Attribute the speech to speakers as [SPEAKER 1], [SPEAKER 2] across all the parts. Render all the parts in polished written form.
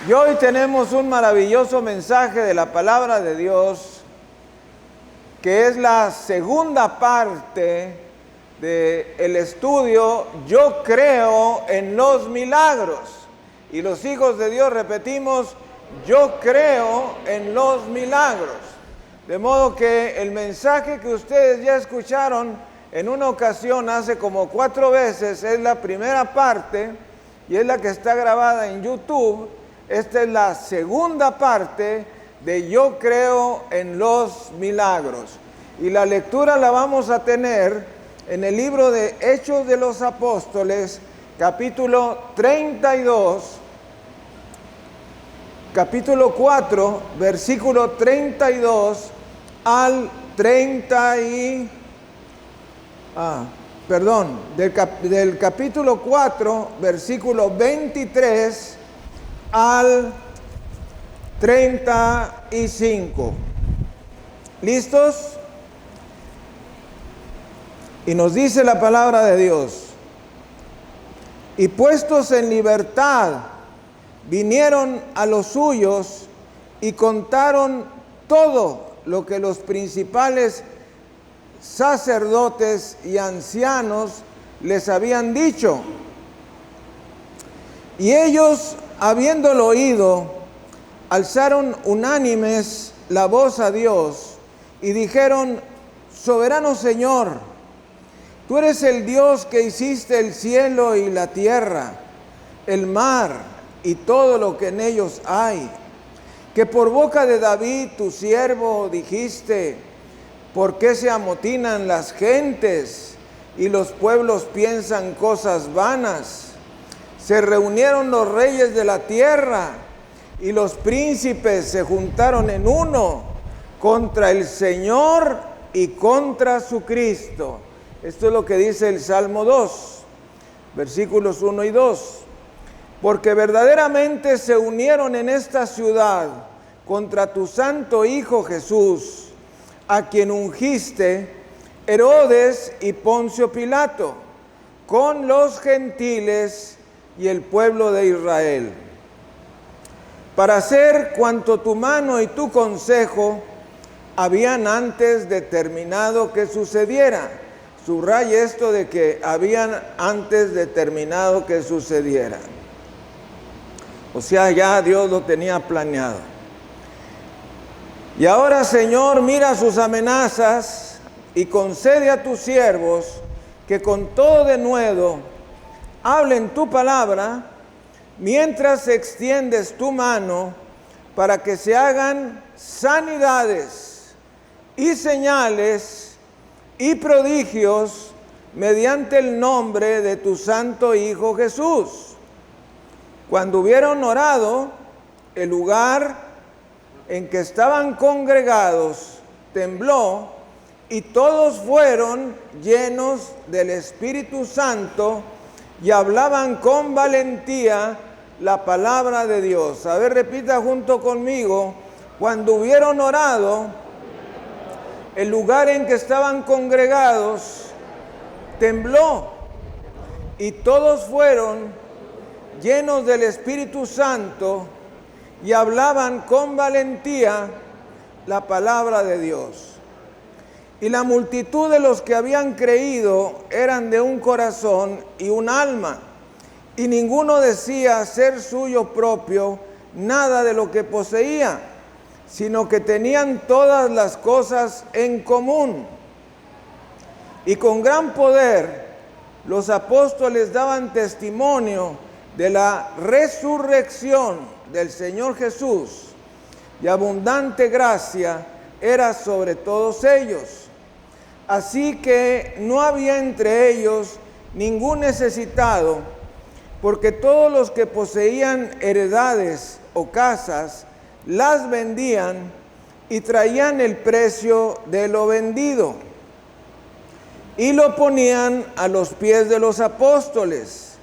[SPEAKER 1] Y hoy tenemos un maravilloso mensaje de la palabra de Dios, que es la segunda parte del estudio Yo creo en los milagros. Y los hijos de Dios repetimos, yo creo en los milagros. De modo que el mensaje que ustedes ya escucharon en una ocasión hace como 4 veces es la primera parte y es la que está grabada en YouTube. Esta es la segunda parte de Yo creo en los milagros. Y la lectura la vamos a tener en el libro de Hechos de los Apóstoles, capítulo 32, capítulo 4, versículo 32 al 30 y... del capítulo 4, versículo 23 al 35. ¿Listos? Y nos dice la palabra de Dios: y puestos en libertad, vinieron a los suyos y contaron todo lo que los principales sacerdotes y ancianos les habían dicho. Y ellos, habiéndolo oído, alzaron unánimes la voz a Dios y dijeron: soberano Señor, tú eres el Dios que hiciste el cielo y la tierra, el mar y todo lo que en ellos hay, que por boca de David tu siervo dijiste: ¿por qué se amotinan las gentes y los pueblos piensan cosas vanas? Se reunieron los reyes de la tierra y los príncipes se juntaron en uno contra el Señor y contra su Cristo. Esto es lo que dice el Salmo 2, versículos 1 y 2. Porque verdaderamente se unieron en esta ciudad contra tu santo Hijo Jesús, a quien ungiste Herodes y Poncio Pilato, con los gentiles y el pueblo de Israel, para hacer cuanto tu mano y tu consejo habían antes determinado que sucediera. Subraya esto de que habían antes determinado que sucediera. O sea, ya Dios lo tenía planeado. Y ahora, Señor, mira sus amenazas y concede a tus siervos que con todo denuedo hablen tu palabra, mientras extiendes tu mano para que se hagan sanidades y señales y prodigios mediante el nombre de tu santo Hijo Jesús. Cuando hubieron orado, el lugar en que estaban congregados tembló y todos fueron llenos del Espíritu Santo y hablaban con valentía la palabra de Dios. A ver, repita junto conmigo: cuando hubieron orado, el lugar en que estaban congregados tembló y todos fueron llenos del Espíritu Santo y hablaban con valentía la palabra de Dios. Y la multitud de los que habían creído eran de un corazón y un alma, y ninguno decía ser suyo propio nada de lo que poseía, sino que tenían todas las cosas en común. Y con gran poder los apóstoles daban testimonio de la resurrección del Señor Jesús, y abundante gracia era sobre todos ellos. Así que no había entre ellos ningún necesitado, porque todos los que poseían heredades o casas las vendían y traían el precio de lo vendido y lo ponían a los pies de los apóstoles,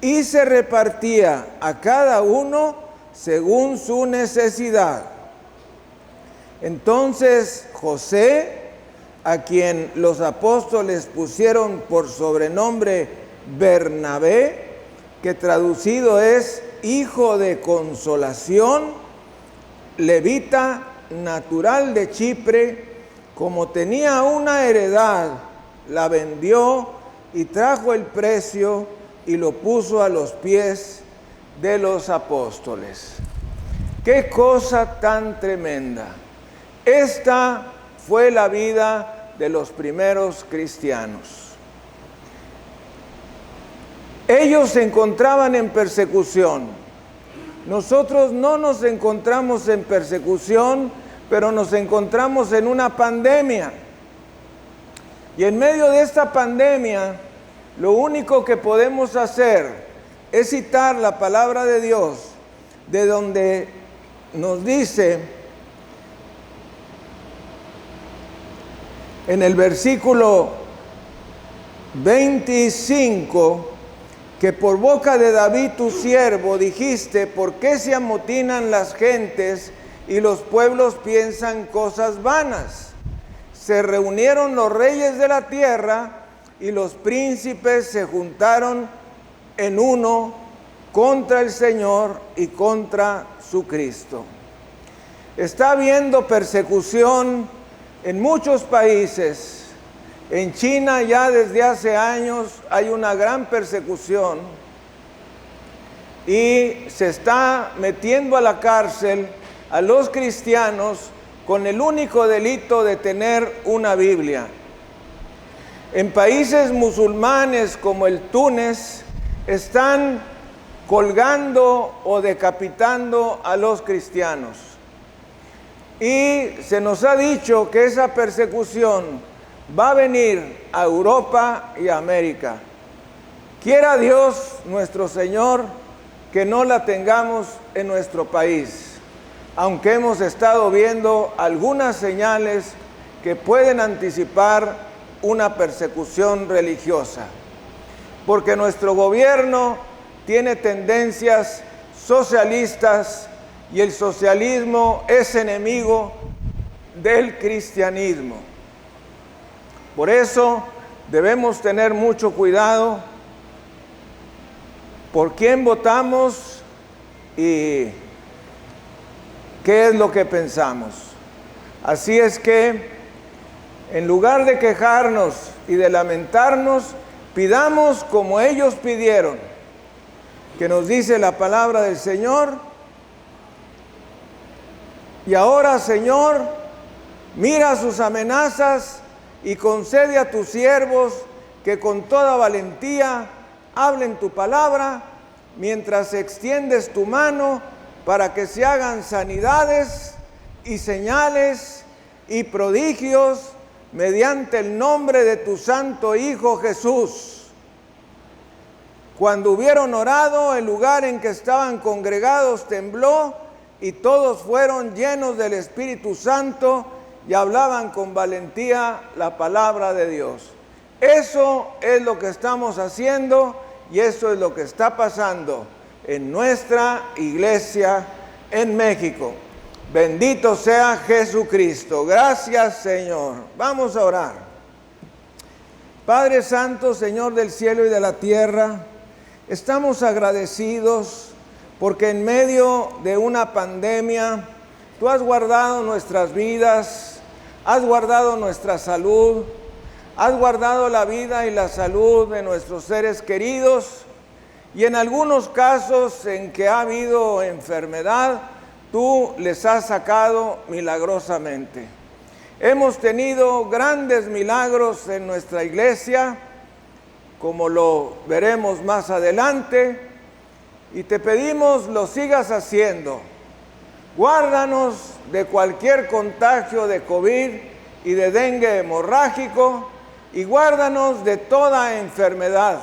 [SPEAKER 1] y se repartía a cada uno según su necesidad. Entonces José, a quien los apóstoles pusieron por sobrenombre Bernabé, que traducido es hijo de consolación, levita, natural de Chipre, como tenía una heredad, la vendió y trajo el precio y lo puso a los pies de los apóstoles. ¡Qué cosa tan tremenda! Esta fue la vida de los primeros cristianos. Ellos se encontraban en persecución. Nosotros no nos encontramos en persecución, pero nos encontramos en una pandemia. Y en medio de esta pandemia, lo único que podemos hacer es citar la palabra de Dios, de donde nos dice en el versículo 25, que por boca de David tu siervo dijiste, ¿por qué se amotinan las gentes y los pueblos piensan cosas vanas? Se reunieron los reyes de la tierra y los príncipes se juntaron en uno contra el Señor y contra su Cristo. Está habiendo persecución en muchos países. En China ya desde hace años hay una gran persecución y se está metiendo a la cárcel a los cristianos con el único delito de tener una Biblia. En países musulmanes como el Túnez están colgando o decapitando a los cristianos. Y se nos ha dicho que esa persecución va a venir a Europa y a América. Quiera Dios nuestro Señor que no la tengamos en nuestro país, aunque hemos estado viendo algunas señales que pueden anticipar una persecución religiosa, porque nuestro gobierno tiene tendencias socialistas y el socialismo es enemigo del cristianismo. Por eso debemos tener mucho cuidado por quién votamos y qué es lo que pensamos. Así es que, en lugar de quejarnos y de lamentarnos, pidamos como ellos pidieron, que nos dice la palabra del Señor. Y ahora, Señor, mira sus amenazas y concede a tus siervos que con toda valentía hablen tu palabra, mientras extiendes tu mano para que se hagan sanidades y señales y prodigios mediante el nombre de tu santo Hijo Jesús. Cuando hubieron orado, el lugar en que estaban congregados tembló y todos fueron llenos del Espíritu Santo y hablaban con valentía la palabra de Dios. Eso es lo que estamos haciendo y eso es lo que está pasando en nuestra iglesia en México. Bendito sea Jesucristo. Gracias, Señor. Vamos a orar. Padre Santo, Señor del cielo y de la tierra, estamos agradecidos porque en medio de una pandemia tú has guardado nuestras vidas, has guardado nuestra salud, has guardado la vida y la salud de nuestros seres queridos, y en algunos casos en que ha habido enfermedad, tú les has sacado milagrosamente. Hemos tenido grandes milagros en nuestra iglesia, como lo veremos más adelante, y te pedimos lo sigas haciendo. Guárdanos de cualquier contagio de COVID y de dengue hemorrágico, y guárdanos de toda enfermedad.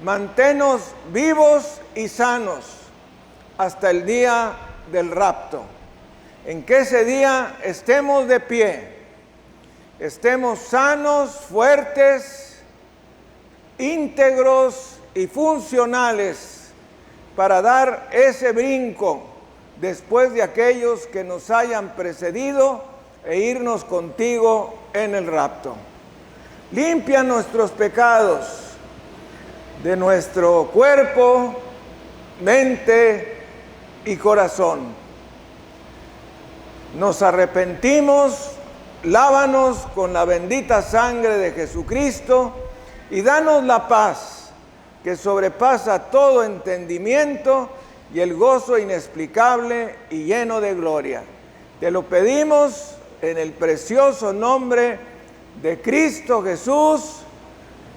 [SPEAKER 1] Manténnos vivos y sanos hasta el día del rapto, en que ese día estemos de pie, estemos sanos, fuertes, íntegros y funcionales para dar ese brinco después de aquellos que nos hayan precedido e irnos contigo en el rapto. Limpia nuestros pecados de nuestro cuerpo, mente y corazón. Nos arrepentimos, lávanos con la bendita sangre de Jesucristo y danos la paz que sobrepasa todo entendimiento y el gozo inexplicable y lleno de gloria. Te lo pedimos en el precioso nombre de Cristo Jesús.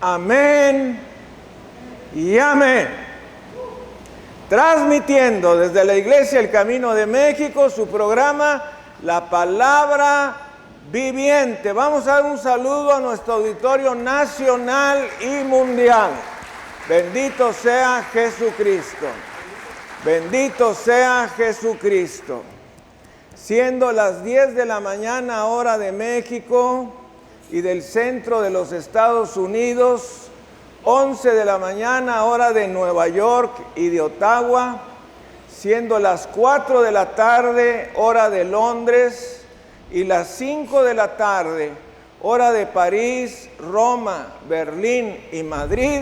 [SPEAKER 1] Amén y amén. Transmitiendo desde la Iglesia El Camino de México su programa La Palabra Viviente. Vamos a dar un saludo a nuestro auditorio nacional y mundial. Bendito sea Jesucristo. Bendito sea Jesucristo. Siendo las 10 de la mañana hora de México y del centro de los Estados Unidos, 11 de la mañana hora de Nueva York y de Ottawa, siendo las 4 de la tarde hora de Londres y las 5 de la tarde hora de París, Roma, Berlín y Madrid,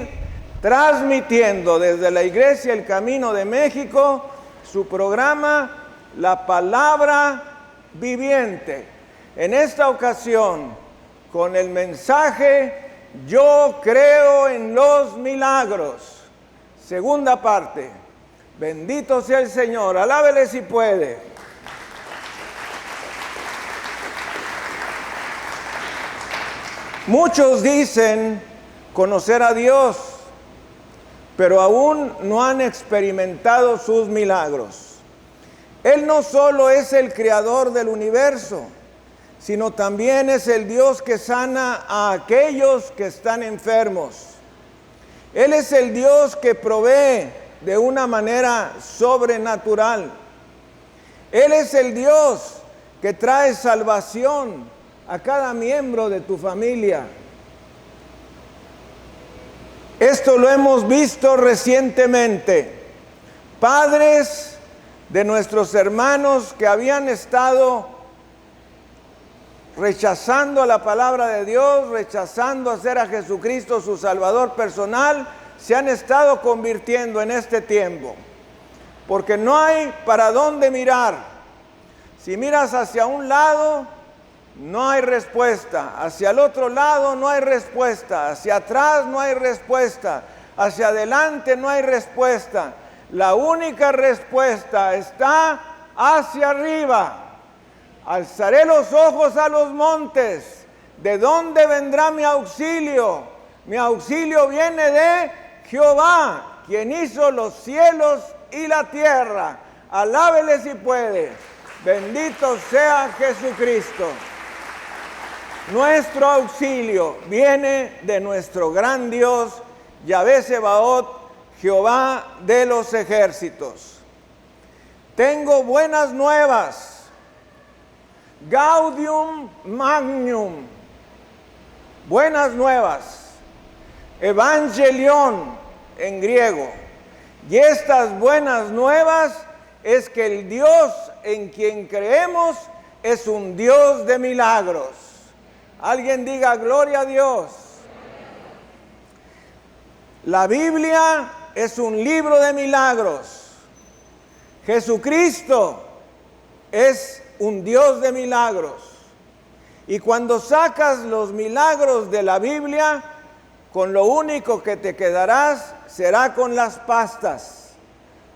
[SPEAKER 1] transmitiendo desde la Iglesia El Camino de México su programa La Palabra Viviente. En esta ocasión, con el mensaje Yo creo en los milagros. Segunda parte. Bendito sea el Señor. Alábele si puede. Muchos dicen conocer a Dios, pero aún no han experimentado sus milagros. Él no solo es el creador del universo, sino también es el Dios que sana a aquellos que están enfermos. Él es el Dios que provee de una manera sobrenatural. Él es el Dios que trae salvación a cada miembro de tu familia. Esto lo hemos visto recientemente. Padres de nuestros hermanos que habían estado rechazando la palabra de Dios, rechazando hacer a Jesucristo su Salvador personal, se han estado convirtiendo en este tiempo. Porque no hay para dónde mirar. Si miras hacia un lado, no hay respuesta. Hacia el otro lado no hay respuesta. Hacia atrás no hay respuesta. Hacia adelante no hay respuesta. La única respuesta está hacia arriba. Alzaré los ojos a los montes. ¿De dónde vendrá mi auxilio? Mi auxilio viene de Jehová, quien hizo los cielos y la tierra. Alábele si puede. Bendito sea Jesucristo. Nuestro auxilio viene de nuestro gran Dios, Yahvé Sebaot, Jehová de los ejércitos. Tengo buenas nuevas. Gaudium Magnum, buenas nuevas, Evangelion en griego. Y estas buenas nuevas es que el Dios en quien creemos es un Dios de milagros. Alguien diga gloria a Dios. La Biblia es un libro de milagros. Jesucristo es un Dios de milagros. Y cuando sacas los milagros de la Biblia, con lo único que te quedarás será con las pastas,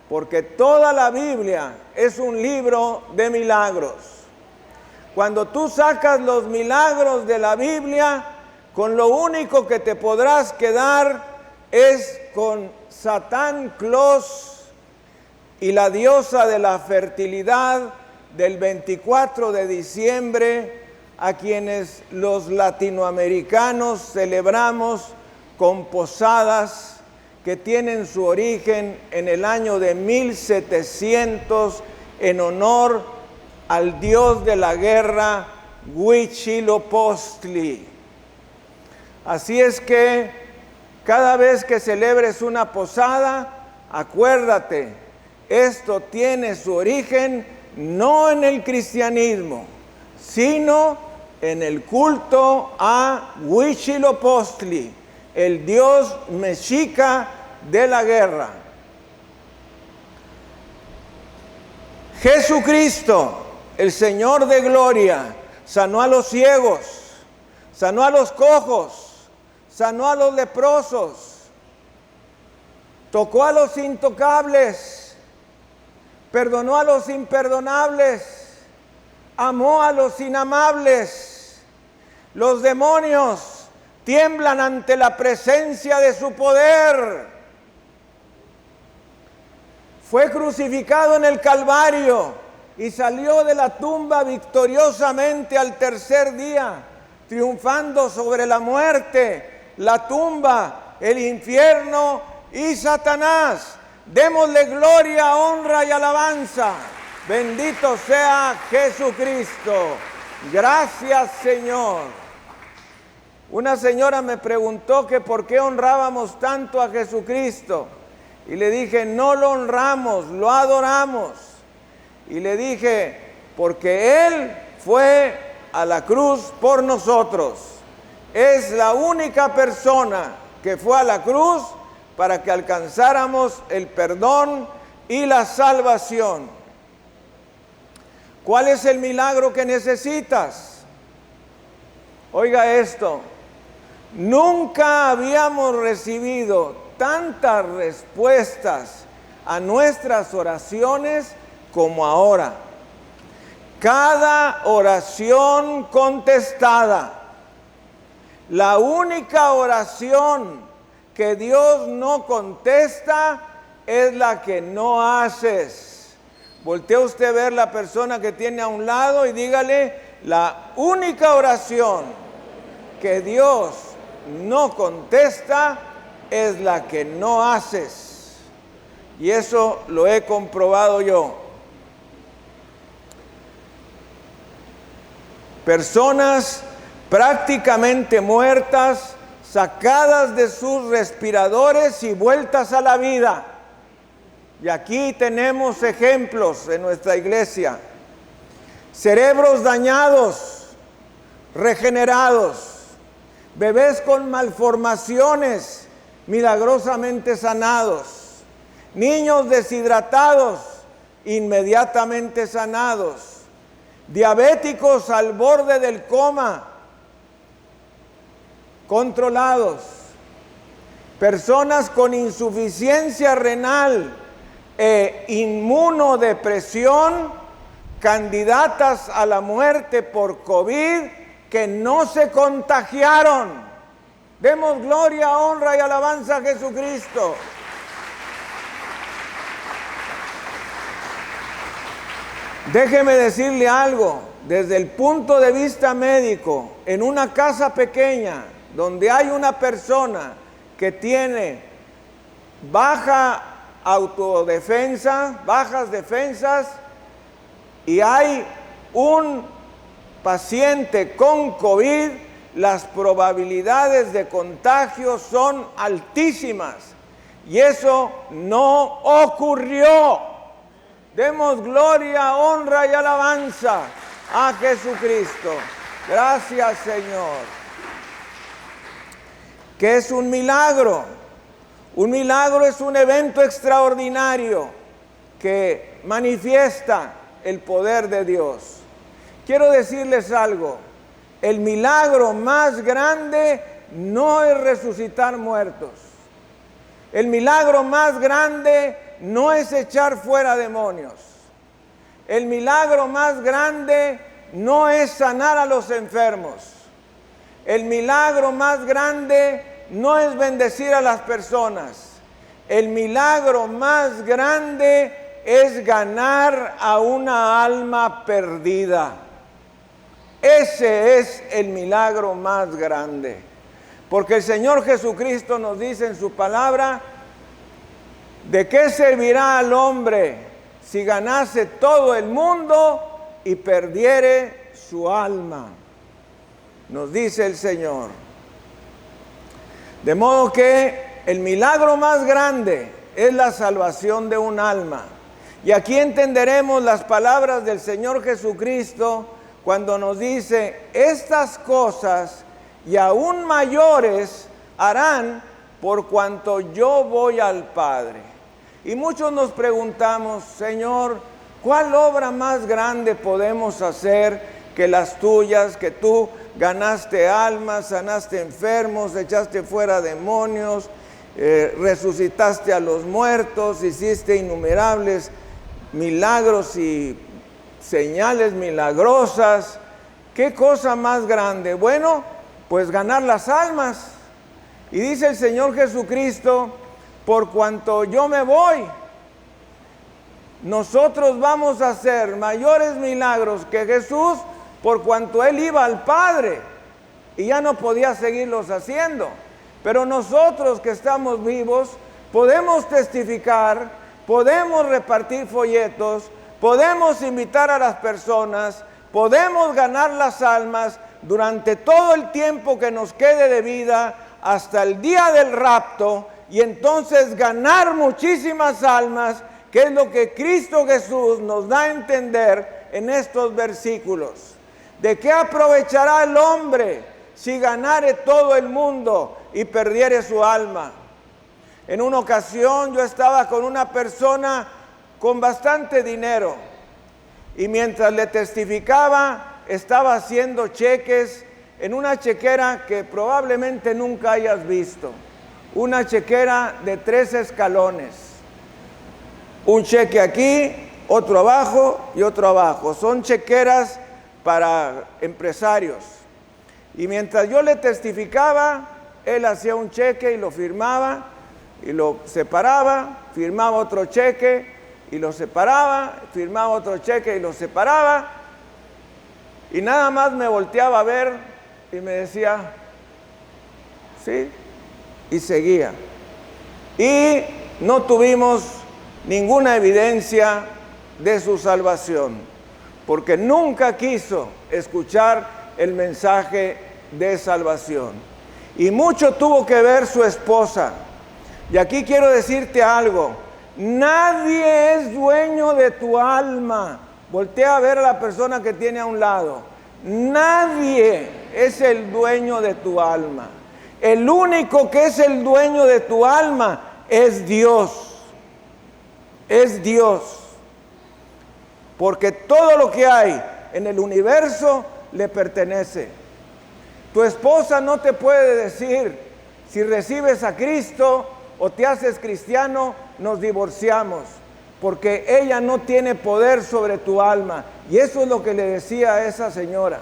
[SPEAKER 1] porque toda la Biblia es un libro de milagros. Cuando tú sacas los milagros de la Biblia, con lo único que te podrás quedar es con Satán Claus y la diosa de la fertilidad del 24 de diciembre, a quienes los latinoamericanos celebramos con posadas que tienen su origen en el año de 1700 en honor al dios de la guerra Huitzilopochtli. Así es que cada vez que celebres una posada, acuérdate, esto tiene su origen no en el cristianismo, sino en el culto a Huitzilopochtli, el dios mexica de la guerra. Jesucristo, el Señor de gloria, sanó a los ciegos, sanó a los cojos, sanó a los leprosos, tocó a los intocables, perdonó a los imperdonables, amó a los inamables. Los demonios tiemblan ante la presencia de su poder. Fue crucificado en el Calvario y salió de la tumba victoriosamente al tercer día, triunfando sobre la muerte, la tumba, el infierno y Satanás. Démosle gloria, honra y alabanza. Bendito sea Jesucristo. Gracias, Señor. Una señora me preguntó que por qué honrábamos tanto a Jesucristo. Y le dije, no lo honramos, lo adoramos. Y le dije, porque Él fue a la cruz por nosotros. Es la única persona que fue a la cruz para que alcanzáramos el perdón y la salvación. ¿Cuál es el milagro que necesitas? Oiga esto, nunca habíamos recibido tantas respuestas a nuestras oraciones como ahora. Cada oración contestada. La única oración que Dios no contesta es la que no haces. Voltea usted a ver la persona que tiene a un lado y dígale, la única oración que Dios no contesta es la que no haces. Y eso lo he comprobado yo. Personas prácticamente muertas, sacadas de sus respiradores y vueltas a la vida. Y aquí tenemos ejemplos en nuestra iglesia. Cerebros dañados, regenerados. Bebés con malformaciones, milagrosamente sanados. Niños deshidratados, inmediatamente sanados. Diabéticos al borde del coma, controlados. Personas con insuficiencia renal e inmunodepresión, candidatas a la muerte por COVID, que no se contagiaron. Demos gloria, honra y alabanza a Jesucristo. Déjeme decirle algo, desde el punto de vista médico, en una casa pequeña, donde hay una persona que tiene baja autodefensa, bajas defensas, y hay un paciente con COVID, las probabilidades de contagio son altísimas. Y eso no ocurrió. Demos gloria, honra y alabanza a Jesucristo. Gracias, Señor. ¿Qué es un milagro? Un milagro es un evento extraordinario que manifiesta el poder de Dios. Quiero decirles algo. El milagro más grande no es resucitar muertos. El milagro más grande no es echar fuera demonios. El milagro más grande no es sanar a los enfermos. El milagro más grande no es bendecir a las personas. El milagro más grande es ganar a una alma perdida. Ese es el milagro más grande. Porque el Señor Jesucristo nos dice en su palabra, ¿de qué servirá al hombre si ganase todo el mundo y perdiere su alma? Nos dice el Señor. De modo que el milagro más grande es la salvación de un alma. Y aquí entenderemos las palabras del Señor Jesucristo cuando nos dice, estas cosas y aún mayores harán por cuanto yo voy al Padre. Y muchos nos preguntamos, Señor, ¿Cuál obra más grande podemos hacer que las tuyas, que tú ganaste almas, sanaste enfermos, echaste fuera demonios, resucitaste a los muertos, hiciste innumerables milagros y señales milagrosas? ¿Qué cosa más grande? Bueno, pues ganar las almas. Y dice el Señor Jesucristo, por cuanto yo me voy, nosotros vamos a hacer mayores milagros que Jesús, por cuanto Él iba al Padre y ya no podía seguirlos haciendo. Pero nosotros que estamos vivos podemos testificar, podemos repartir folletos, podemos invitar a las personas, podemos ganar las almas durante todo el tiempo que nos quede de vida hasta el día del rapto, y entonces ganar muchísimas almas, que es lo que Cristo Jesús nos da a entender en estos versículos. ¿De qué aprovechará el hombre si ganare todo el mundo y perdiere su alma? En una ocasión yo estaba con una persona con bastante dinero, y mientras le testificaba estaba haciendo cheques en una chequera que probablemente nunca hayas visto, una chequera de 3 escalones, un cheque aquí, otro abajo y otro abajo. Son chequeras para empresarios. Y mientras yo le testificaba, él hacía un cheque y lo firmaba y lo separaba, firmaba otro cheque y lo separaba, firmaba otro cheque y lo separaba, y nada más me volteaba a ver y me decía, sí, y seguía. Y no tuvimos ninguna evidencia de su salvación, porque nunca quiso escuchar el mensaje de salvación. Y mucho tuvo que ver su esposa. Y aquí quiero decirte algo: nadie es dueño de tu alma. Voltea a ver a la persona que tiene a un lado. Nadie es el dueño de tu alma. El único que es el dueño de tu alma es Dios. Es Dios. Porque todo lo que hay en el universo le pertenece. Tu esposa no te puede decir, si recibes a Cristo o te haces cristiano, nos divorciamos, porque ella no tiene poder sobre tu alma. Y eso es lo que le decía a esa señora.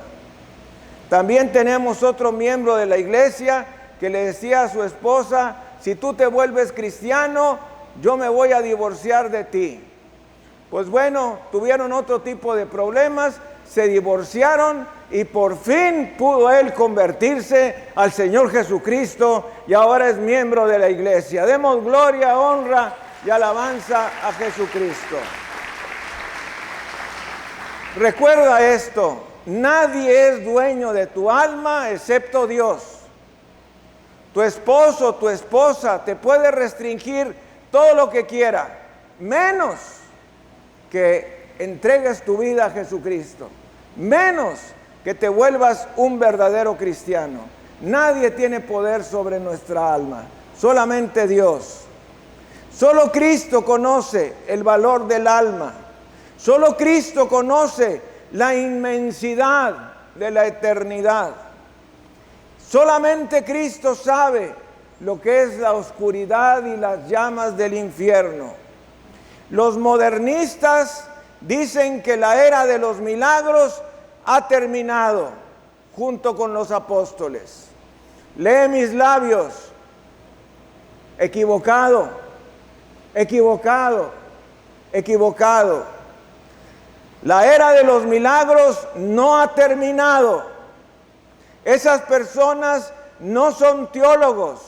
[SPEAKER 1] También tenemos otro miembro de la iglesia que le decía a su esposa, si tú te vuelves cristiano, yo me voy a divorciar de ti. Pues bueno, tuvieron otro tipo de problemas, se divorciaron y por fin pudo él convertirse al Señor Jesucristo y ahora es miembro de la iglesia. Demos gloria, honra y alabanza a Jesucristo. Recuerda esto: nadie es dueño de tu alma excepto Dios. Tu esposo, tu esposa te puede restringir todo lo que quiera, menos que entregues tu vida a Jesucristo, menos que te vuelvas un verdadero cristiano. Nadie tiene poder sobre nuestra alma, solamente Dios. Solo Cristo conoce el valor del alma. Solo Cristo conoce la inmensidad de la eternidad. Solamente Cristo sabe lo que es la oscuridad y las llamas del infierno. Los modernistas dicen que la era de los milagros ha terminado junto con los apóstoles. Lee mis labios. Equivocado, equivocado, equivocado. La era de los milagros no ha terminado. Esas personas no son teólogos,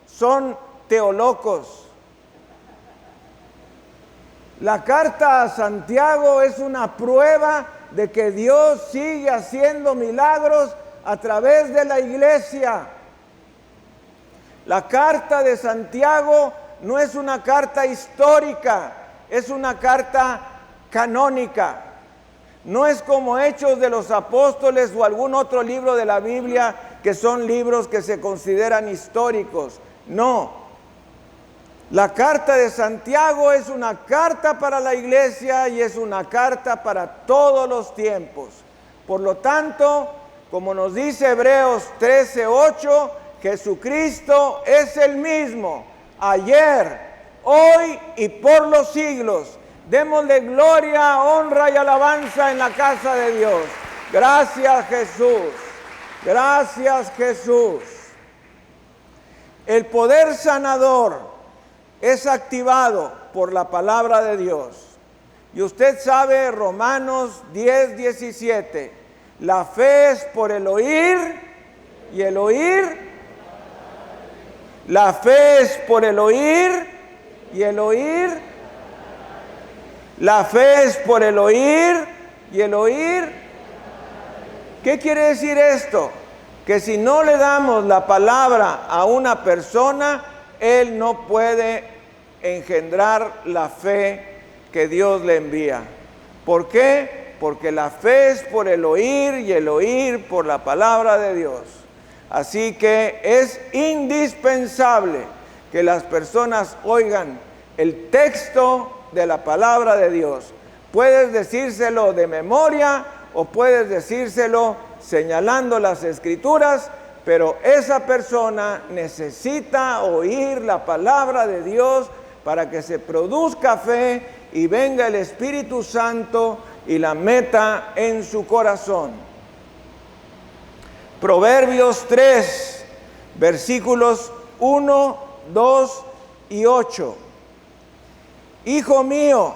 [SPEAKER 1] son teolocos. La carta a Santiago es una prueba de que Dios sigue haciendo milagros a través de la iglesia. La carta de Santiago no es una carta histórica, es una carta canónica. No es como Hechos de los Apóstoles o algún otro libro de la Biblia que son libros que se consideran históricos. No. La carta de Santiago es una carta para la iglesia y es una carta para todos los tiempos. Por lo tanto, como nos dice Hebreos 13:8, Jesucristo es el mismo, ayer, hoy y por los siglos. Démosle gloria, honra y alabanza en la casa de Dios. Gracias, Jesús. Gracias, Jesús. El poder sanador es activado por la palabra de Dios. Y usted sabe, Romanos 10:17, la fe es por el oír y el oír. La fe es por el oír y el oír. La fe es por el oír y el oír. ¿Qué quiere decir esto? Que si no le damos la palabra a una persona, él no puede engendrar la fe que Dios le envía. ¿Por qué? Porque la fe es por el oír y el oír por la palabra de Dios. Así que es indispensable que las personas oigan el texto de la palabra de Dios. Puedes decírselo de memoria o puedes decírselo señalando las escrituras, pero esa persona necesita oír la palabra de Dios para que se produzca fe y venga el Espíritu Santo y la meta en su corazón. Proverbios 3, versículos 1, 2 y 8. Hijo mío,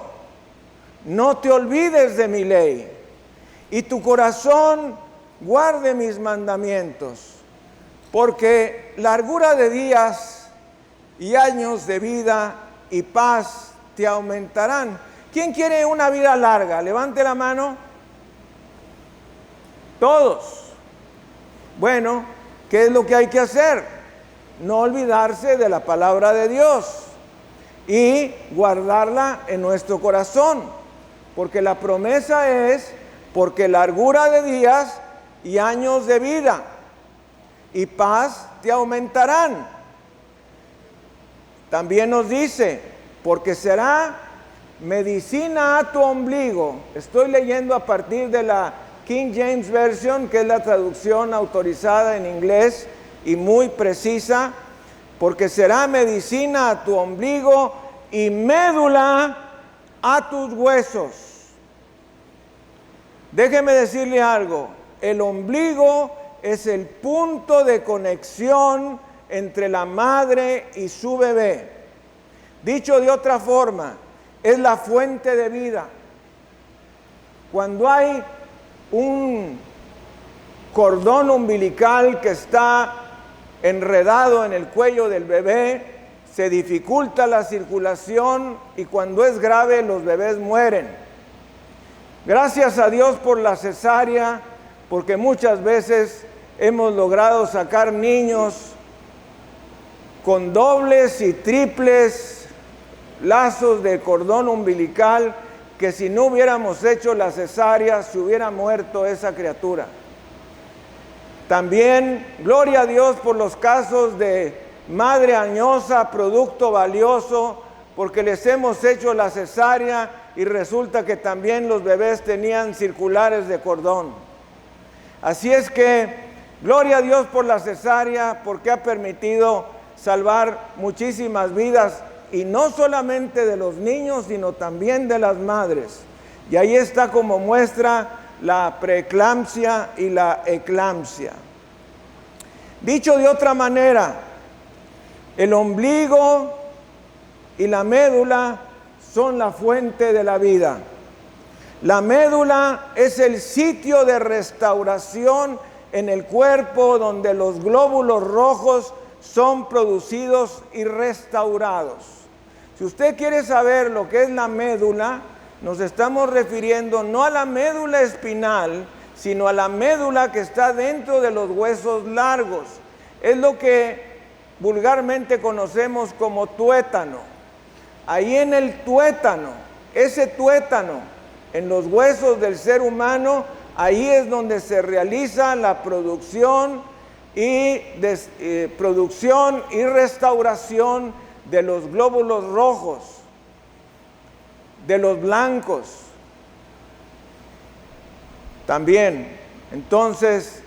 [SPEAKER 1] no te olvides de mi ley, y tu corazón guarde mis mandamientos, porque largura de días y años de vida y paz te aumentarán. ¿Quién quiere una vida larga? Levante la mano. Todos. Bueno, ¿qué es lo que hay que hacer? No olvidarse de la palabra de Dios y guardarla en nuestro corazón, porque la promesa es, porque largura de días y años de vida y paz te aumentarán. También nos dice, porque será medicina a tu ombligo. Estoy leyendo a partir de la King James Version, que es la traducción autorizada en inglés y muy precisa. Porque será medicina a tu ombligo y médula a tus huesos. Déjeme decirle algo, el ombligo es el punto de conexión entre la madre y su bebé. Dicho de otra forma, es la fuente de vida. Cuando hay un cordón umbilical que está enredado en el cuello del bebé, se dificulta la circulación y cuando es grave los bebés mueren. Gracias a Dios por la cesárea, porque muchas veces hemos logrado sacar niños con dobles y triples lazos de cordón umbilical, que si no hubiéramos hecho la cesárea se hubiera muerto esa criatura. También, gloria a Dios por los casos de madre añosa, producto valioso, porque les hemos hecho la cesárea y resulta que también los bebés tenían circulares de cordón. Así es que, gloria a Dios por la cesárea, porque ha permitido salvar muchísimas vidas, y no solamente de los niños, sino también de las madres. Y ahí está como muestra la preeclampsia y la eclampsia. Dicho de otra manera, el ombligo y la médula son la fuente de la vida. La médula es el sitio de restauración en el cuerpo donde los glóbulos rojos son producidos y restaurados. Si usted quiere saber lo que es la médula, nos estamos refiriendo no a la médula espinal, sino a la médula que está dentro de los huesos largos. Es lo que vulgarmente conocemos como tuétano. Ahí en el tuétano, ese tuétano, en los huesos del ser humano, ahí es donde se realiza la producción y restauración de los glóbulos rojos, de los blancos. También, entonces,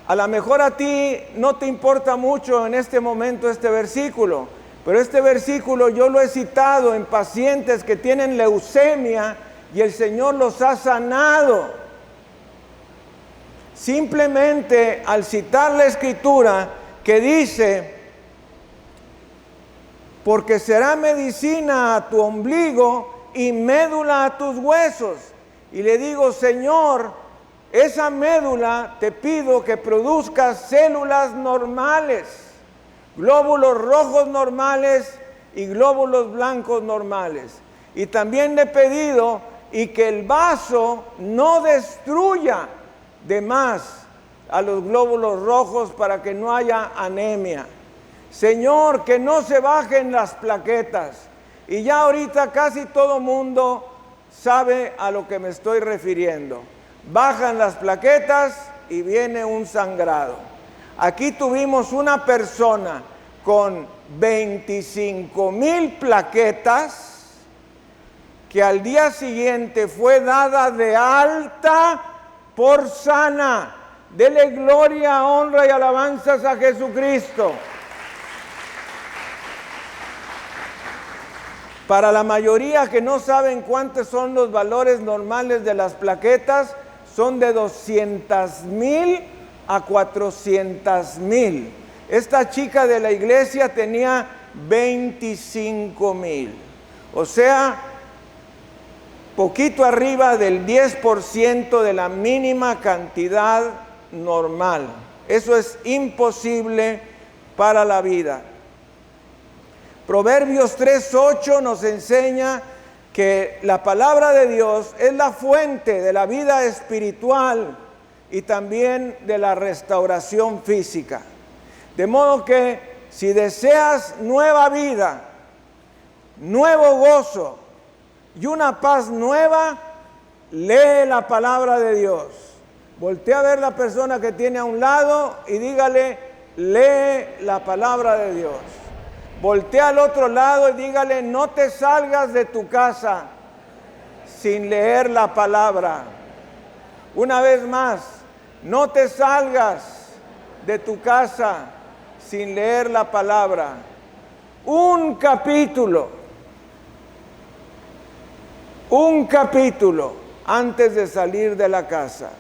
[SPEAKER 1] a lo mejor a ti no te importa mucho en este momento este versículo, pero este versículo yo lo he citado en pacientes que tienen leucemia y el Señor los ha sanado. Simplemente al citar la Escritura que dice, porque será medicina a tu ombligo y médula a tus huesos. Y le digo, Señor, esa médula te pido que produzca células normales, glóbulos rojos normales y glóbulos blancos normales. Y también le he pedido y que el vaso no destruya de más a los glóbulos rojos para que no haya anemia. Señor, que no se bajen las plaquetas. Y ya ahorita casi todo mundo sabe a lo que me estoy refiriendo. Bajan las plaquetas y viene un sangrado. Aquí tuvimos una persona con 25,000 plaquetas que al día siguiente fue dada de alta por sana. Dele gloria, honra y alabanzas a Jesucristo. Para la mayoría que no saben cuántos son los valores normales de las plaquetas, son de 200,000 a 400,000. Esta chica de la iglesia tenía 25,000. O sea, poquito arriba del 10% de la mínima cantidad normal. Eso es imposible para la vida. Proverbios 3:8 nos enseña que la palabra de Dios es la fuente de la vida espiritual y también de la restauración física. De modo que si deseas nueva vida, nuevo gozo y una paz nueva, lee la palabra de Dios. Voltea a ver la persona que tiene a un lado y dígale, lee la palabra de Dios. Voltea al otro lado y dígale, no te salgas de tu casa sin leer la palabra. Una vez más, no te salgas de tu casa sin leer la palabra. Un capítulo antes de salir de la casa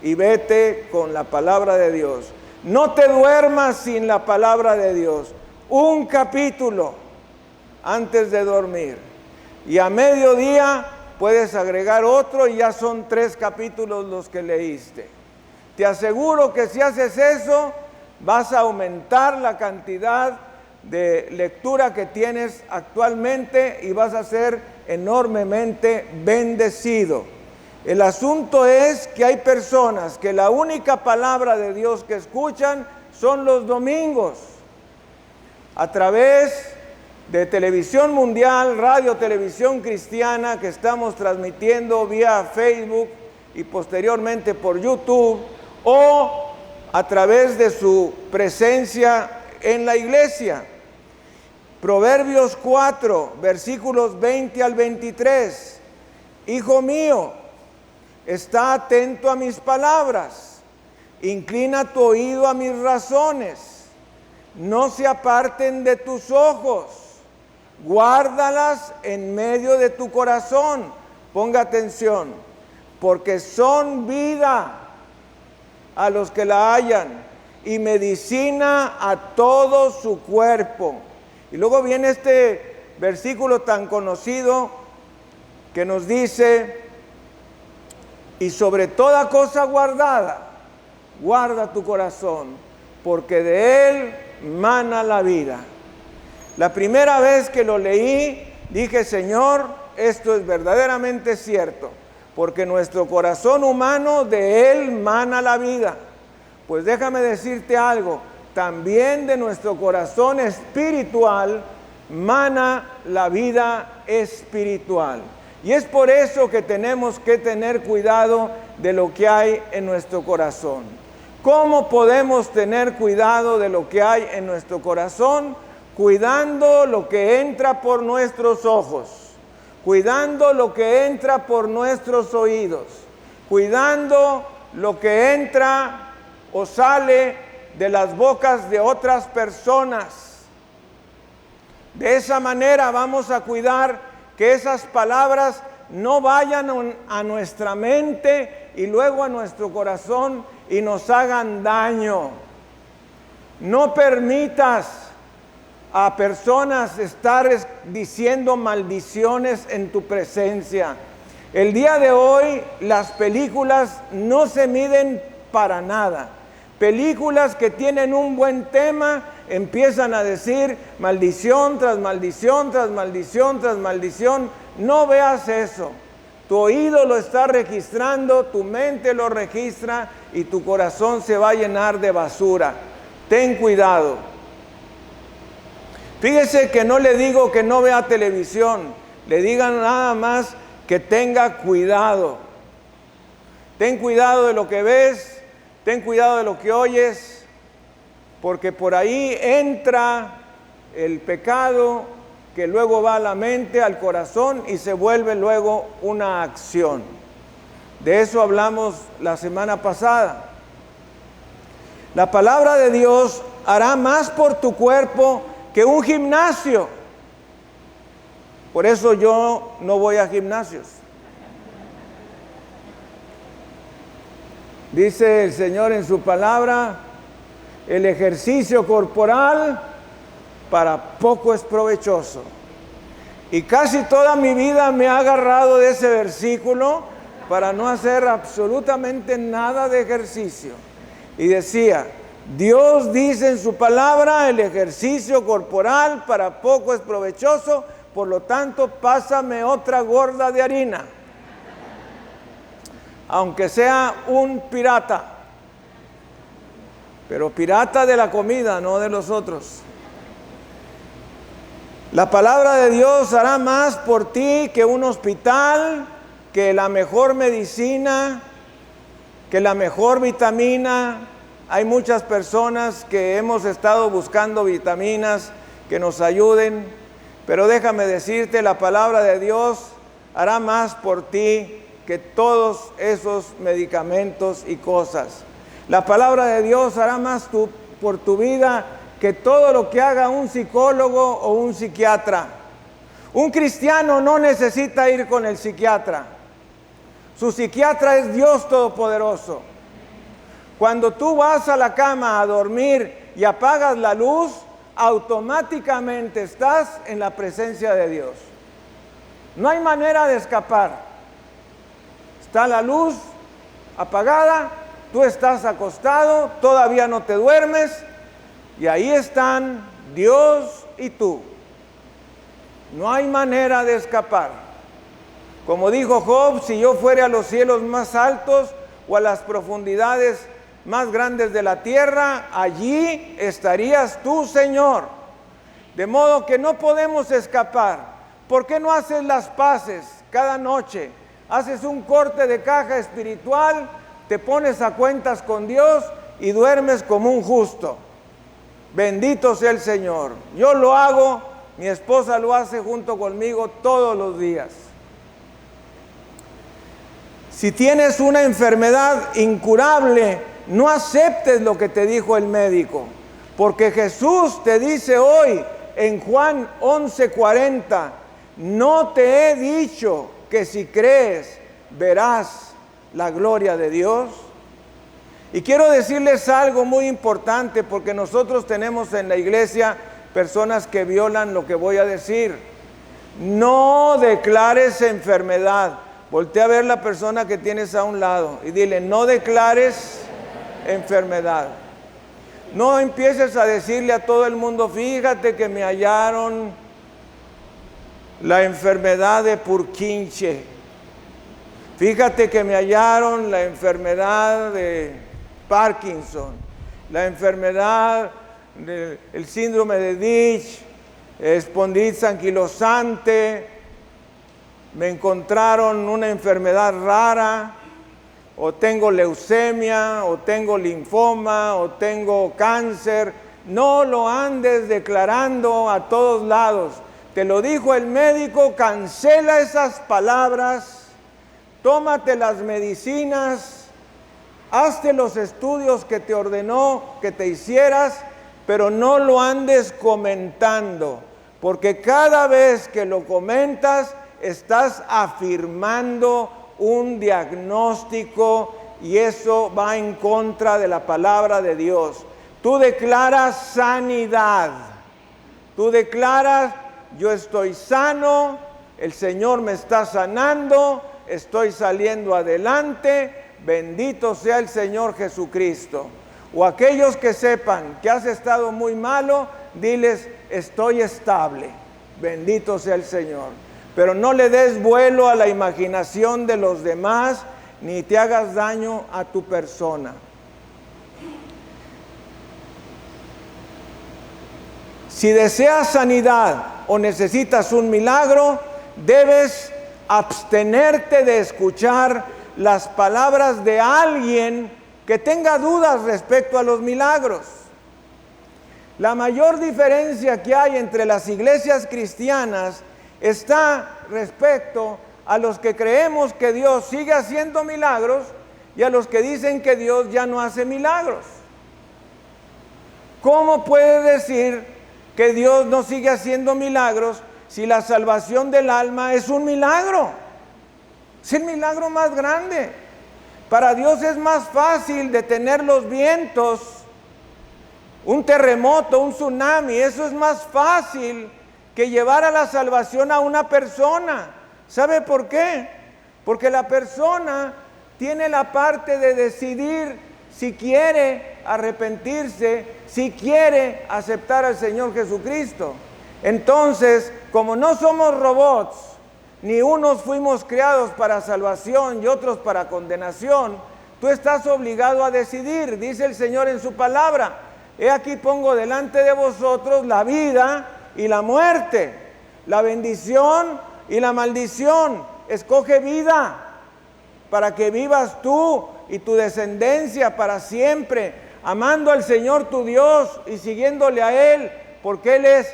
[SPEAKER 1] y vete con la palabra de Dios. No te duermas sin la palabra de Dios. Un capítulo antes de dormir. Y a mediodía puedes agregar otro y ya son 3 capítulos los que leíste. Te aseguro que si haces eso, vas a aumentar la cantidad de lectura que tienes actualmente y vas a ser enormemente bendecido. El asunto es que hay personas que la única palabra de Dios que escuchan son los domingos. A través de Televisión Mundial, Radio Televisión Cristiana, que estamos transmitiendo vía Facebook y posteriormente por YouTube, o a través de su presencia en la iglesia. Proverbios 4, versículos 20 al 23. Hijo mío, está atento a mis palabras, inclina tu oído a mis razones. No se aparten de tus ojos, guárdalas en medio de tu corazón. Ponga atención, porque son vida a los que la hallan y medicina a todo su cuerpo. Y luego viene este versículo tan conocido que nos dice, y sobre toda cosa guardada, guarda tu corazón, porque de él mana la vida. La primera vez que lo leí, dije, Señor, esto es verdaderamente cierto, porque nuestro corazón humano, de él mana la vida. Pues déjame decirte algo, también de nuestro corazón espiritual mana la vida espiritual. Y es por eso que tenemos que tener cuidado de lo que hay en nuestro corazón. ¿Cómo podemos tener cuidado de lo que hay en nuestro corazón? cuidando lo que entra por nuestros ojos, cuidando lo que entra por nuestros oídos, cuidando lo que entra o sale de las bocas de otras personas. De esa manera vamos a cuidar que esas palabras no vayan a nuestra mente y luego a nuestro corazón y nos hagan daño. No permitas a personas estar diciendo maldiciones en tu presencia. El día de hoy las películas no se miden para nada. Películas que tienen un buen tema empiezan a decir maldición tras maldición, tras maldición, tras maldición. No veas eso. Tu oído lo está registrando, tu mente lo registra y tu corazón se va a llenar de basura. Ten cuidado. Fíjese que no le digo que no vea televisión, le digan nada más que tenga cuidado. Ten cuidado de lo que ves, ten cuidado de lo que oyes, porque por ahí entra el pecado que luego va a la mente, al corazón y se vuelve luego una acción. De eso hablamos la semana pasada. La palabra de Dios hará más por tu cuerpo que un gimnasio. Por eso yo no voy a gimnasios. Dice el Señor en su palabra, el ejercicio corporal para poco es provechoso. Y casi toda mi vida me ha agarrado de ese versículo para no hacer absolutamente nada de ejercicio. Y decía, Dios dice en su palabra, el ejercicio corporal para poco es provechoso, por lo tanto, pásame otra gorda de harina. Aunque sea un pirata, pero pirata de la comida, no de los otros. La palabra de Dios hará más por ti que un hospital, que la mejor medicina, que la mejor vitamina. Hay muchas personas que hemos estado buscando vitaminas que nos ayuden, pero déjame decirte, la palabra de Dios hará más por ti que todos esos medicamentos y cosas. La palabra de Dios hará más por tu vida que todo lo que haga un psicólogo o un psiquiatra. Un cristiano no necesita ir con el psiquiatra. Su psiquiatra es Dios Todopoderoso. Cuando tú vas a la cama a dormir y apagas la luz, automáticamente estás en la presencia de Dios. No hay manera de escapar. Está la luz apagada, tú estás acostado, todavía no te duermes, y ahí están Dios y tú. No hay manera de escapar. Como dijo Job, si yo fuere a los cielos más altos o a las profundidades más grandes de la tierra, allí estarías tú, Señor. De modo que no podemos escapar. ¿Por qué no haces las paces cada noche? Haces un corte de caja espiritual, te pones a cuentas con Dios y duermes como un justo. Bendito sea el Señor. Yo lo hago, mi esposa lo hace junto conmigo todos los días. Si tienes una enfermedad incurable, no aceptes lo que te dijo el médico, porque Jesús te dice hoy en Juan 11:40, no te he dicho que si crees verás la gloria de Dios. Y quiero decirles algo muy importante, porque nosotros tenemos en la iglesia personas que violan lo que voy a decir. No declares enfermedad. Voltea a ver la persona que tienes a un lado y dile, no declares enfermedad. No empieces a decirle a todo el mundo, fíjate que me hallaron la enfermedad de Purkinje. Fíjate que me hallaron la enfermedad de Parkinson, la enfermedad del síndrome de Dich, espondilitis anquilosante, me encontraron una enfermedad rara, o tengo leucemia, o tengo linfoma, o tengo cáncer. no lo andes declarando a todos lados. Te lo dijo el médico, cancela esas palabras, tómate las medicinas, hazte los estudios que te ordenó que te hicieras, pero no lo andes comentando, porque cada vez que lo comentas, estás afirmando un diagnóstico y eso va en contra de la palabra de Dios. Tú declaras sanidad, tú declaras, yo estoy sano, el Señor me está sanando, estoy saliendo adelante, bendito sea el Señor Jesucristo. O aquellos que sepan que has estado muy malo, diles, estoy estable, bendito sea el Señor. Pero no le des vuelo a la imaginación de los demás, ni te hagas daño a tu persona. Si deseas sanidad o necesitas un milagro, debes abstenerte de escuchar las palabras de alguien que tenga dudas respecto a los milagros. La mayor diferencia que hay entre las iglesias cristianas está respecto a los que creemos que Dios sigue haciendo milagros y a los que dicen que Dios ya no hace milagros. ¿Cómo puede decir que Dios no sigue haciendo milagros si la salvación del alma es un milagro? Es el milagro más grande. Para Dios es más fácil detener los vientos, un terremoto, un tsunami. Eso es más fácil que llevar a la salvación a una persona. ¿Sabe por qué? Porque la persona tiene la parte de decidir si quiere arrepentirse, si quiere aceptar al Señor Jesucristo. Entonces, como no somos robots, ni unos fuimos creados para salvación y otros para condenación, tú estás obligado a decidir. Dice el Señor en su palabra, he aquí pongo delante de vosotros la vida y la muerte, la bendición y la maldición. Escoge vida para que vivas tú y tu descendencia para siempre, amando al Señor tu Dios y siguiéndole a Él, porque Él es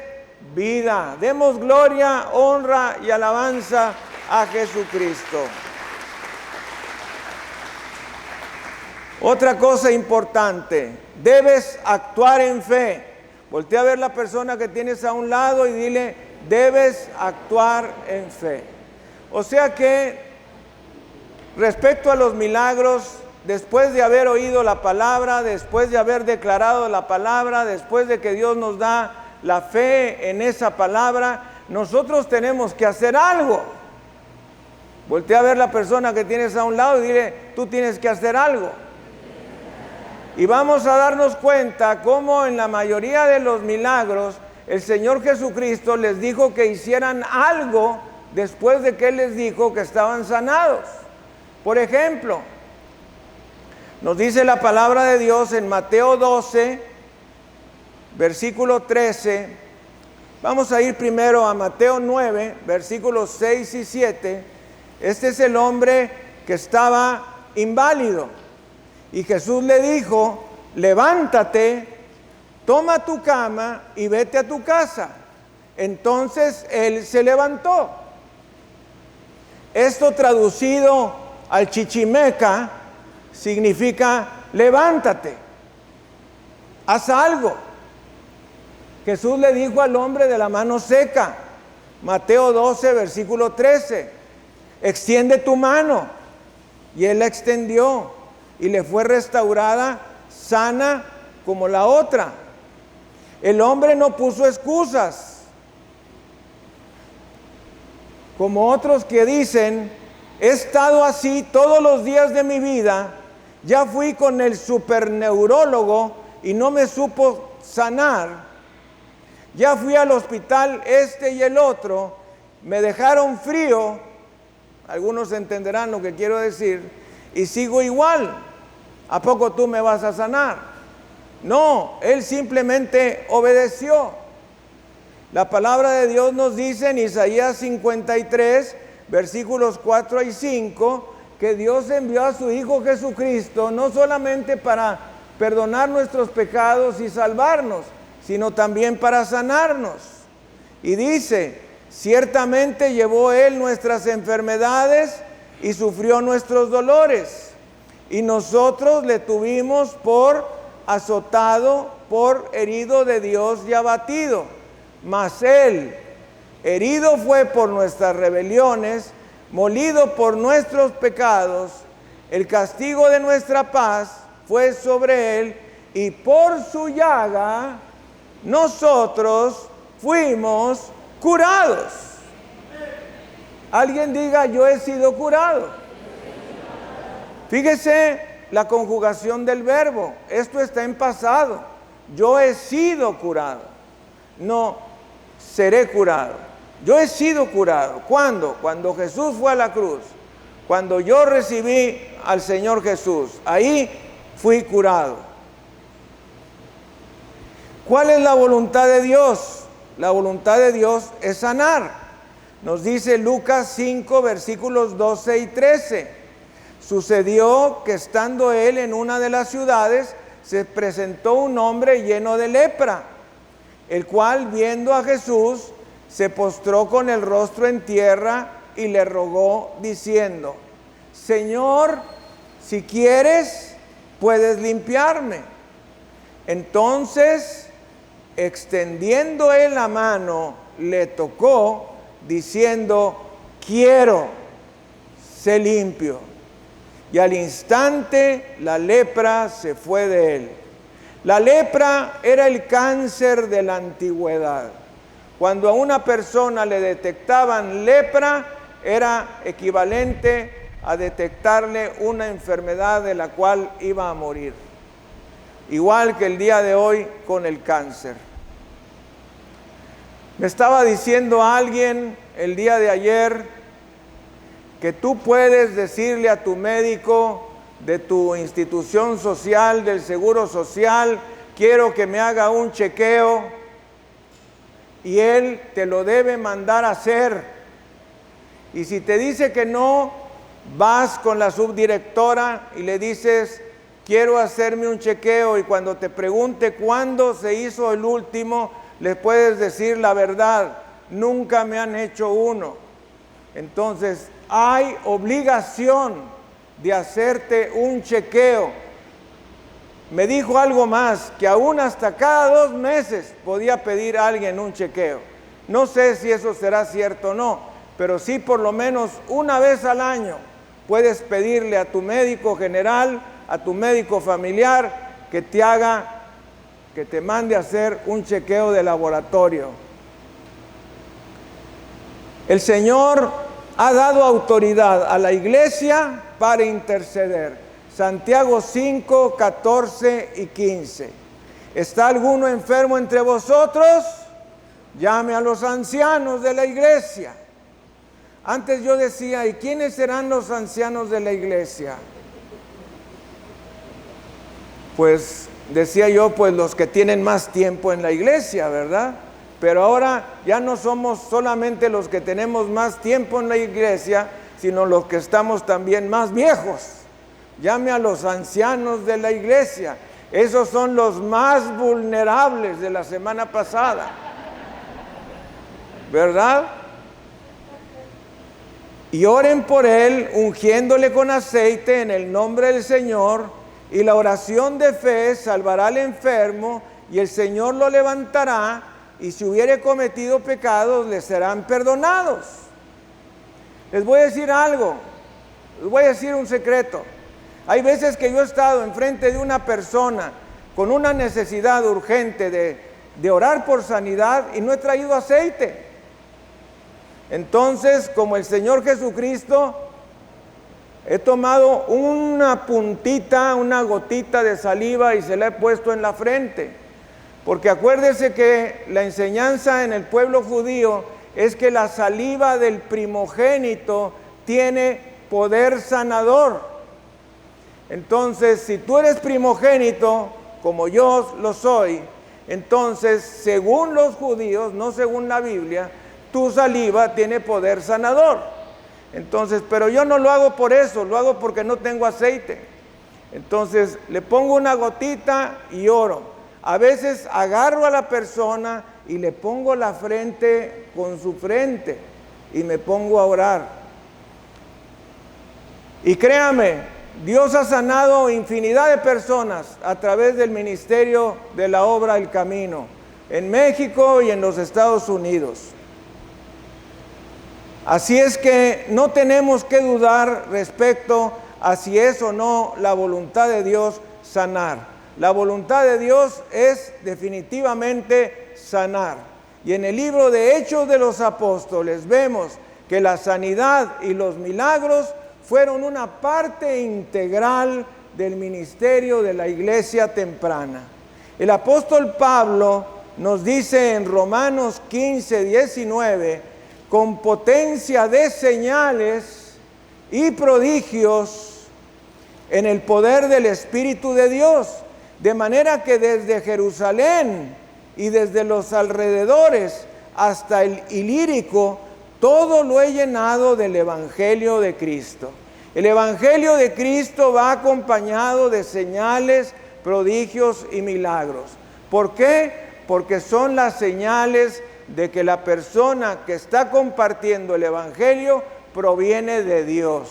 [SPEAKER 1] vida. Demos gloria, honra y alabanza a Jesucristo. Otra cosa importante, debes actuar en fe. Voltea a ver la persona que tienes a un lado y dile, debes actuar en fe. O sea que, respecto a los milagros, después de haber oído la palabra, después de haber declarado la palabra, después de que Dios nos da la fe en esa palabra, nosotros tenemos que hacer algo. Voltea a ver la persona que tienes a un lado y dile, tú tienes que hacer algo. Y vamos a darnos cuenta cómo en la mayoría de los milagros el Señor Jesucristo les dijo que hicieran algo después de que Él les dijo que estaban sanados. Por ejemplo, nos dice la palabra de Dios en Mateo 12, versículo 13. Vamos a ir primero a Mateo 9, versículos 6 y 7. Este es el hombre que estaba inválido. Y Jesús le dijo, levántate, toma tu cama y vete a tu casa. Entonces él se levantó. Esto traducido al chichimeca significa levántate, haz algo. Jesús le dijo al hombre de la mano seca, Mateo 12, versículo 13, extiende tu mano. Y él la extendió y le fue restaurada sana como la otra. El hombre no puso excusas, como otros que dicen, he estado así todos los días de mi vida, ya fui con el superneurólogo y no me supo sanar, ya fui al hospital este y el otro, me dejaron frío, algunos entenderán lo que quiero decir, y sigo igual. ¿A poco tú me vas a sanar? No, él simplemente obedeció. La palabra de Dios nos dice en Isaías 53, versículos 4 y 5, que Dios envió a su Hijo Jesucristo no solamente para perdonar nuestros pecados y salvarnos, sino también para sanarnos. Y dice, ciertamente llevó Él nuestras enfermedades y sufrió nuestros dolores. Y nosotros le tuvimos por azotado, por herido de Dios y abatido. Mas Él, herido fue por nuestras rebeliones, molido por nuestros pecados. El castigo de nuestra paz fue sobre Él, y por su llaga nosotros fuimos curados. Alguien diga, yo he sido curado. Fíjese la conjugación del verbo. Esto está en pasado. Yo he sido curado. No, seré curado. Yo he sido curado. ¿Cuándo? Cuando Jesús fue a la cruz. Cuando yo recibí al Señor Jesús. Ahí fui curado. ¿Cuál es la voluntad de Dios? La voluntad de Dios es sanar. Nos dice Lucas 5, versículos 12 y 13. Sucedió que estando él en una de las ciudades, se presentó un hombre lleno de lepra, el cual, viendo a Jesús, se postró con el rostro en tierra y le rogó, diciendo, Señor, si quieres, puedes limpiarme. Entonces, extendiendo él la mano, le tocó, diciendo, quiero, sé limpio. Y al instante la lepra se fue de él. La lepra era el cáncer de la antigüedad. Cuando a una persona le detectaban lepra, era equivalente a detectarle una enfermedad de la cual iba a morir. Igual que el día de hoy con el cáncer. Me estaba diciendo alguien el día de ayer que tú puedes decirle a tu médico de tu institución social, del seguro social, quiero que me haga un chequeo, y él te lo debe mandar a hacer. Y si te dice que no, vas con la subdirectora y le dices, quiero hacerme un chequeo, y cuando te pregunte cuándo se hizo el último, le puedes decir la verdad, nunca me han hecho uno. Entonces, hay obligación de hacerte un chequeo. Me dijo algo más, que aún hasta cada 2 meses podía pedir a alguien un chequeo. No sé si eso será cierto o no, pero sí por lo menos una vez al año puedes pedirle a tu médico general, a tu médico familiar, que te mande a hacer un chequeo de laboratorio. El Señor ha dado autoridad a la iglesia para interceder. Santiago 5, 14 y 15. ¿Está alguno enfermo entre vosotros? Llame a los ancianos de la iglesia. Antes yo decía, ¿y quiénes serán los ancianos de la iglesia? Pues decía yo, pues los que tienen más tiempo en la iglesia, ¿verdad? Pero ahora ya no somos solamente los que tenemos más tiempo en la iglesia, sino los que estamos también más viejos. Llame a los ancianos de la iglesia. Esos son los más vulnerables de la semana pasada, ¿verdad? Y oren por él, ungiéndole con aceite en el nombre del Señor, y la oración de fe salvará al enfermo, y el Señor lo levantará, y si hubiere cometido pecados, le serán perdonados. Les voy a decir algo, les voy a decir un secreto. Hay veces que yo he estado enfrente de una persona con una necesidad urgente de orar por sanidad y no he traído aceite. Entonces, como el Señor Jesucristo, he tomado una puntita, una gotita de saliva y se la he puesto en la frente. Porque acuérdese que la enseñanza en el pueblo judío es que la saliva del primogénito tiene poder sanador. Entonces, si tú eres primogénito, como yo lo soy, entonces, según los judíos, no según la Biblia, tu saliva tiene poder sanador. Entonces, pero yo no lo hago por eso, lo hago porque no tengo aceite. Entonces, le pongo una gotita y oro. A veces agarro a la persona y le pongo la frente con su frente y me pongo a orar. Y créame, Dios ha sanado infinidad de personas a través del ministerio de la obra El Camino, en México y en los Estados Unidos. Así es que no tenemos que dudar respecto a si es o no la voluntad de Dios sanar. La voluntad de Dios es definitivamente sanar. Y en el libro de Hechos de los Apóstoles vemos que la sanidad y los milagros fueron una parte integral del ministerio de la iglesia temprana. El apóstol Pablo nos dice en Romanos 15, 19, con potencia de señales y prodigios en el poder del Espíritu de Dios, de manera que desde Jerusalén y desde los alrededores hasta el Ilírico, todo lo he llenado del Evangelio de Cristo. El Evangelio de Cristo va acompañado de señales, prodigios y milagros. ¿Por qué? Porque son las señales de que la persona que está compartiendo el Evangelio proviene de Dios.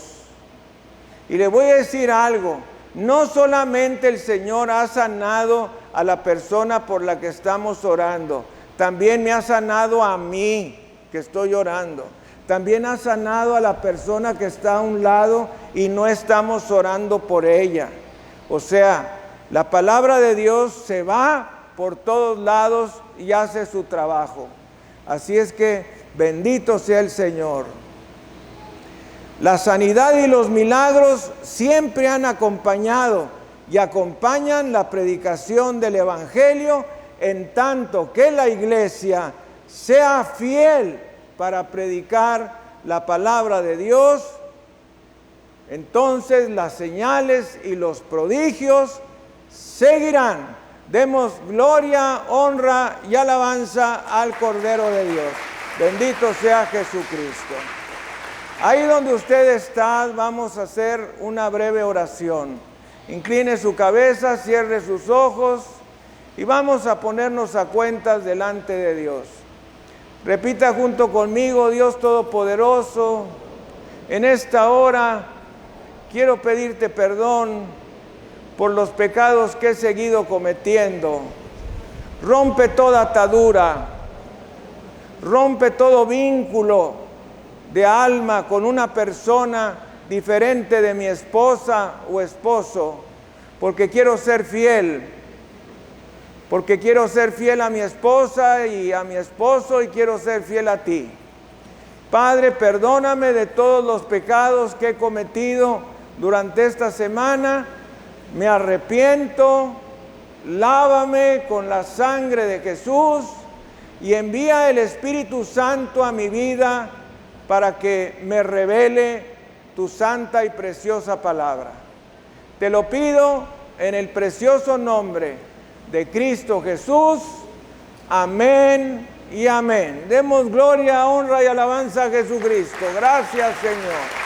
[SPEAKER 1] Y le voy a decir algo, no solamente el Señor ha sanado a la persona por la que estamos orando, también me ha sanado a mí que estoy orando. También ha sanado a la persona que está a un lado y no estamos orando por ella. O sea, la palabra de Dios se va por todos lados y hace su trabajo. Así es que bendito sea el Señor. La sanidad y los milagros siempre han acompañado y acompañan la predicación del Evangelio, en tanto que la iglesia sea fiel para predicar la palabra de Dios. Entonces las señales y los prodigios seguirán. Demos gloria, honra y alabanza al Cordero de Dios. Bendito sea Jesucristo. Ahí donde usted está, vamos a hacer una breve oración. Incline su cabeza, cierre sus ojos y vamos a ponernos a cuentas delante de Dios. Repita junto conmigo: Dios Todopoderoso, en esta hora quiero pedirte perdón por los pecados que he seguido cometiendo. Rompe toda atadura, rompe todo vínculo de alma con una persona diferente de mi esposa o esposo, porque quiero ser fiel, a mi esposa y a mi esposo, y quiero ser fiel a ti. Padre, perdóname de todos los pecados que he cometido durante esta semana. Me arrepiento, lávame con la sangre de Jesús y envía el Espíritu Santo a mi vida para que me revele tu santa y preciosa palabra. Te lo pido en el precioso nombre de Cristo Jesús. Amén y amén. Demos gloria, honra y alabanza a Jesucristo. Gracias, Señor.